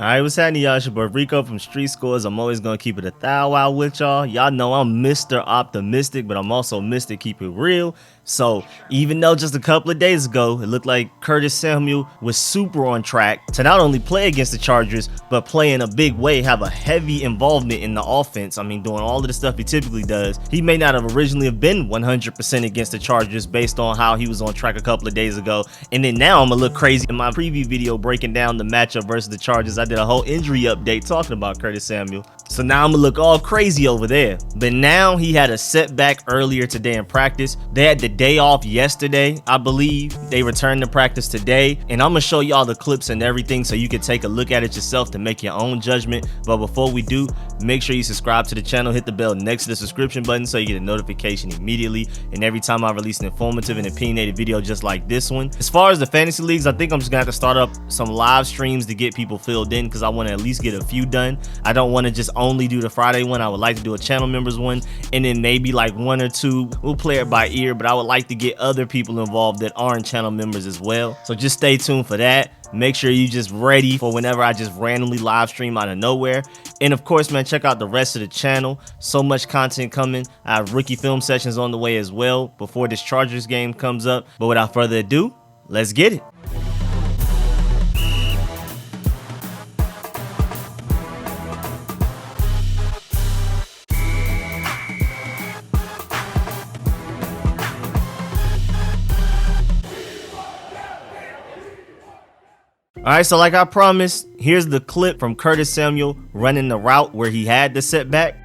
Alright, what's happening, y'all? It's your boy Rico from Street Scores. I'm always gonna keep it a thou out with y'all. Y'all know I'm Mr. Optimistic, but I'm also Mr. Keep It Real. So even though just a couple of days ago it looked like Curtis Samuel was super on track to not only play against the Chargers, but play in a big way, have a heavy involvement in the offense. I mean, doing all of the stuff he typically does. He may not have originally have been 100% against the Chargers based on how he was on track a couple of days ago. And then now I'm gonna look crazy. In my preview video breaking down the matchup versus the Chargers, I did a whole injury update talking about Curtis Samuel. So now I'm gonna look all crazy over there. But now he had a setback earlier today in practice. They had the day off yesterday, I believe. They returned to practice today, and I'm gonna show y'all the clips and everything so you can take a look at it yourself to make your own judgment. But before we do, make sure you subscribe to the channel, hit the bell next to the subscription button so you get a notification immediately and every time I release an informative and opinionated video just like this one. As far as the fantasy leagues, I think I'm just gonna have to start up some live streams to get people filled in because I want to at least get a few done. I don't want to just only do the Friday one. I would like to do a channel members one, and then maybe like one or two, we'll play it by ear, but I would like to get other people involved that aren't channel members as well. So just stay tuned for that. Make sure you just ready for whenever I just randomly live stream out of nowhere. And of course, man, check out the rest of the channel. So much content coming. I have rookie film sessions on the way as well before this Chargers game comes up. But without further ado, let's get it. Alright, so like I promised, here's the clip from Curtis Samuel running the route where he had the setback.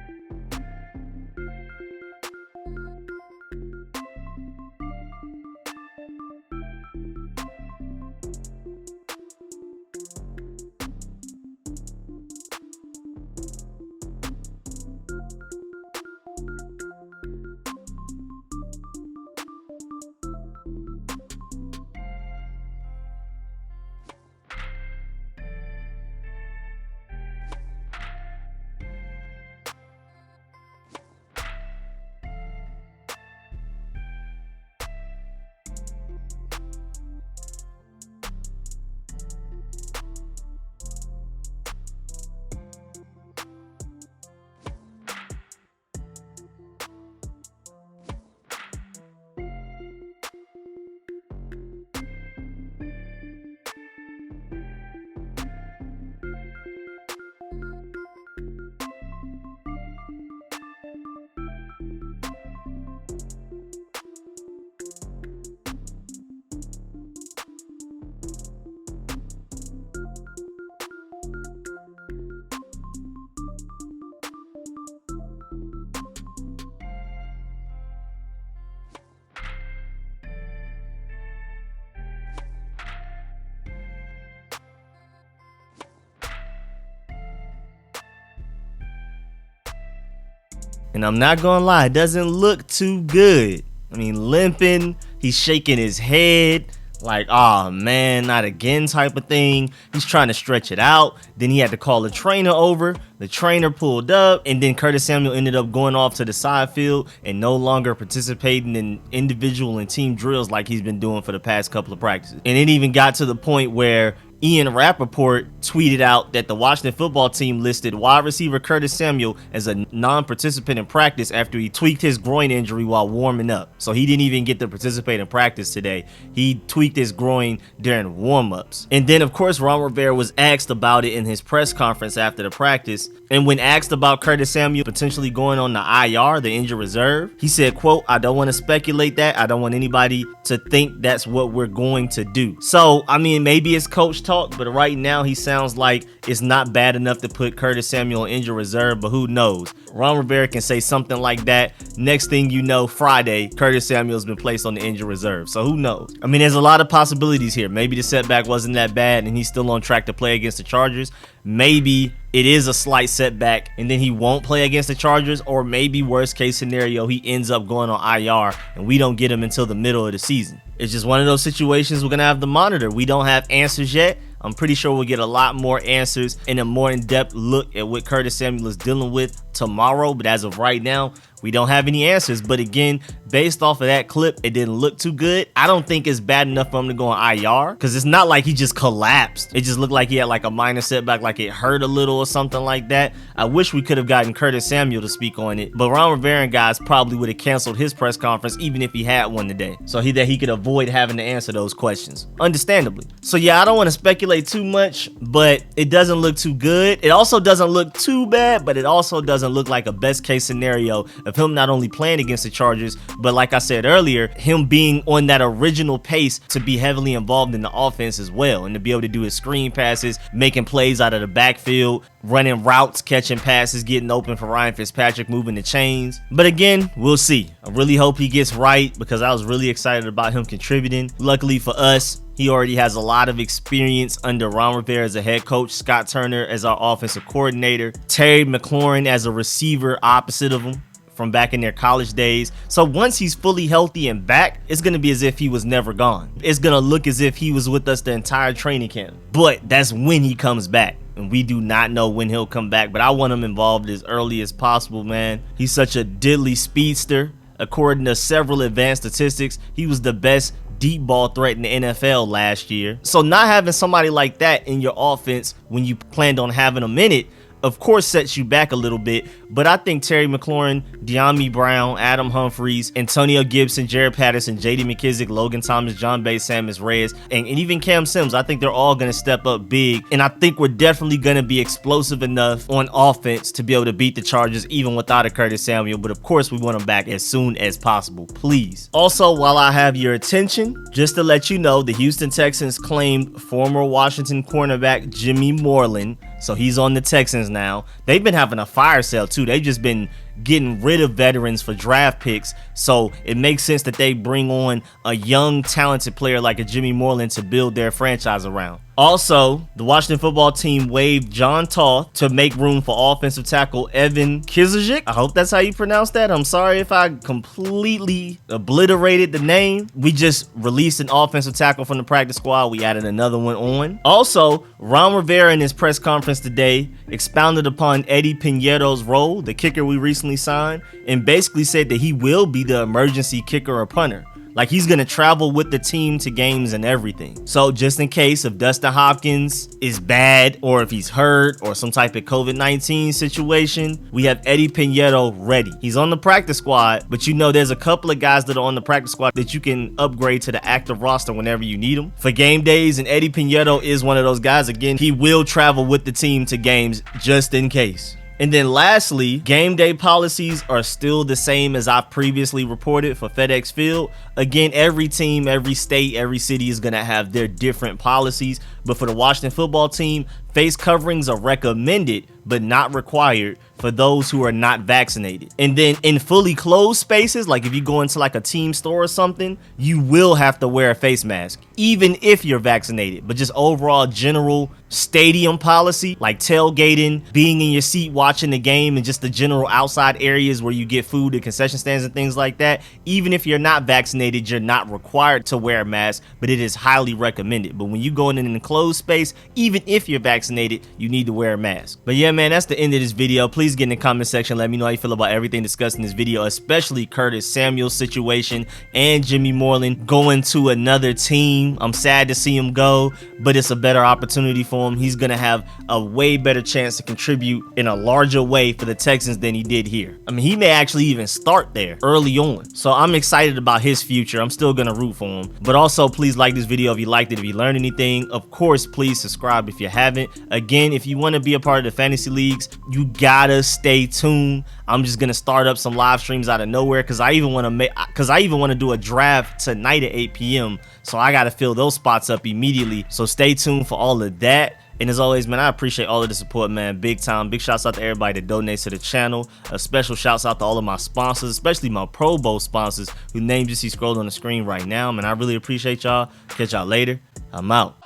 And I'm not gonna lie, it doesn't look too good. I mean, limping, he's shaking his head like, oh man, not again type of thing. He's trying to stretch it out. Then he had to call the trainer over. The trainer pulled up, and then Curtis Samuel ended up going off to the side field and no longer participating in individual and team drills like he's been doing for the past couple of practices. And it even got to the point where Ian Rappaport tweeted out that the Washington football team listed wide receiver Curtis Samuel as a non-participant in practice after he tweaked his groin injury while warming up. So he didn't even get to participate in practice today. He tweaked his groin during warm-ups. And then, of course, Ron Rivera was asked about it in his press conference after the practice. And when asked about Curtis Samuel potentially going on the IR, the injured reserve, he said, quote, "I don't want to speculate that. I don't want anybody to think that's what we're going to do." So, I mean, maybe it's coach talk, but right now he sounds like it's not bad enough to put Curtis Samuel on injured reserve, but who knows? Ron Rivera can say something like that. Next thing you know, Friday, Curtis Samuel's been placed on the injured reserve. So who knows? I mean, there's a lot of possibilities here. Maybe the setback wasn't that bad and he's still on track to play against the Chargers. Maybe it is a slight setback and then he won't play against the Chargers, or maybe worst case scenario, he ends up going on IR and we don't get him until the middle of the season. It's just one of those situations we're gonna have to monitor. We don't have answers yet. I'm pretty sure we'll get a lot more answers and a more in-depth look at what Curtis Samuel is dealing with tomorrow. But as of right now, We don't have any answers, but again, based off of that clip, it didn't look too good. I don't think it's bad enough for him to go on IR, because it's not like he just collapsed. It just looked like he had like a minor setback, like it hurt a little or something like that. I wish we could have gotten Curtis Samuel to speak on it, but Ron Rivera and guys probably would have canceled his press conference even if he had one today, so that he could avoid having to answer those questions, understandably. So yeah, I don't want to speculate too much, but it doesn't look too good. It also doesn't look too bad, but it also doesn't look like a best case scenario of him not only playing against the Chargers, but like I said earlier, him being on that original pace to be heavily involved in the offense as well, and to be able to do his screen passes, making plays out of the backfield, running routes, catching passes, getting open for Ryan Fitzpatrick, moving the chains. But again, we'll see. I really hope he gets right, because I was really excited about him contributing. Luckily for us, he already has a lot of experience under Ron Rivera as a head coach, Scott Turner as our offensive coordinator, Terry McLaurin as a receiver opposite of him from back in their college days. So once he's fully healthy and back, it's going to be as if he was never gone. It's going to look as if he was with us the entire training camp. But that's when he comes back, and we do not know when he'll come back, but I want him involved as early as possible, man. He's such a diddly speedster. According to several advanced statistics, he was the best deep ball threat in the NFL last year. So not having somebody like that in your offense when you planned on having him in it, of course, sets you back a little bit, but I think Terry McLaurin, De'Ami Brown, Adam Humphries, Antonio Gibson, Jared Patterson, J.D. McKissick, Logan Thomas, John Bates, Samus Reyes, and even Cam Sims, I think they're all going to step up big, and I think we're definitely going to be explosive enough on offense to be able to beat the Chargers even without a Curtis Samuel, but of course we want him back as soon as possible, please. Also, while I have your attention, just to let you know, the Houston Texans claimed former Washington cornerback Jimmy Moreland, so he's on the Texans now. They've been having a fire sale too. They've just been getting rid of veterans for draft picks, so it makes sense that they bring on a young, talented player like a Jimmy Moreland to build their franchise around. Also, the Washington football team waived John Toth to make room for offensive tackle Evan Kizajic. I hope that's how you pronounce that. I'm sorry if I completely obliterated the name. We just released an offensive tackle from the practice squad. We added another one on. Also, Ron Rivera in his press conference today expounded upon Eddy Pineiro's role, the kicker we recently signed, and basically said that he will be the emergency kicker or punter. Like, he's going to travel with the team to games and everything. So just in case if Dustin Hopkins is bad, or if he's hurt, or some type of COVID-19 situation, we have Eddy Pineiro ready. He's on the practice squad, but you know there's a couple of guys that are on the practice squad that you can upgrade to the active roster whenever you need them for game days, and Eddy Pineiro is one of those guys. Again, he will travel with the team to games just in case. And then lastly, game day policies are still the same as I previously reported for FedEx Field. Again, every team, every state, every city is going to have their different policies. But for the Washington football team, face coverings are recommended but not required for those who are not vaccinated. And then in fully closed spaces, like if you go into like a team store or something, you will have to wear a face mask, even if you're vaccinated. But just overall general stadium policy, like tailgating, being in your seat watching the game, and just the general outside areas where you get food and concession stands and things like that, even if you're not vaccinated, you're not required to wear a mask, but it is highly recommended. But when you go in an enclosed space, even if you're vaccinated, you need to wear a mask. But yeah, man, that's the end of this video. Please get in the comment section, let me know how you feel about everything discussed in this video, especially Curtis Samuel's situation and Jimmy Moreland going to another team. I'm sad to see him go, but it's a better opportunity for him. He's gonna have a way better chance to contribute in a larger way for the Texans than he did here. I mean, he may actually even start there early on, so I'm excited about his future. I'm still gonna root for him. But also, please like this video if you liked it, if you learned anything. Of course, please subscribe if you haven't. Again, if you want to be a part of the fantasy leagues, you gotta stay tuned. I'm just gonna start up some live streams out of nowhere, because I even want to do a draft tonight at 8 p.m. so I gotta fill those spots up immediately. So stay tuned for all of that. And as always, man, I appreciate all of the support, man. Big time. Big shouts out to everybody that donates to the channel. A special shouts out to all of my sponsors, especially my Pro Bowl sponsors, whose names you see scrolled on the screen right now. Man, I really appreciate y'all. Catch y'all later. I'm out.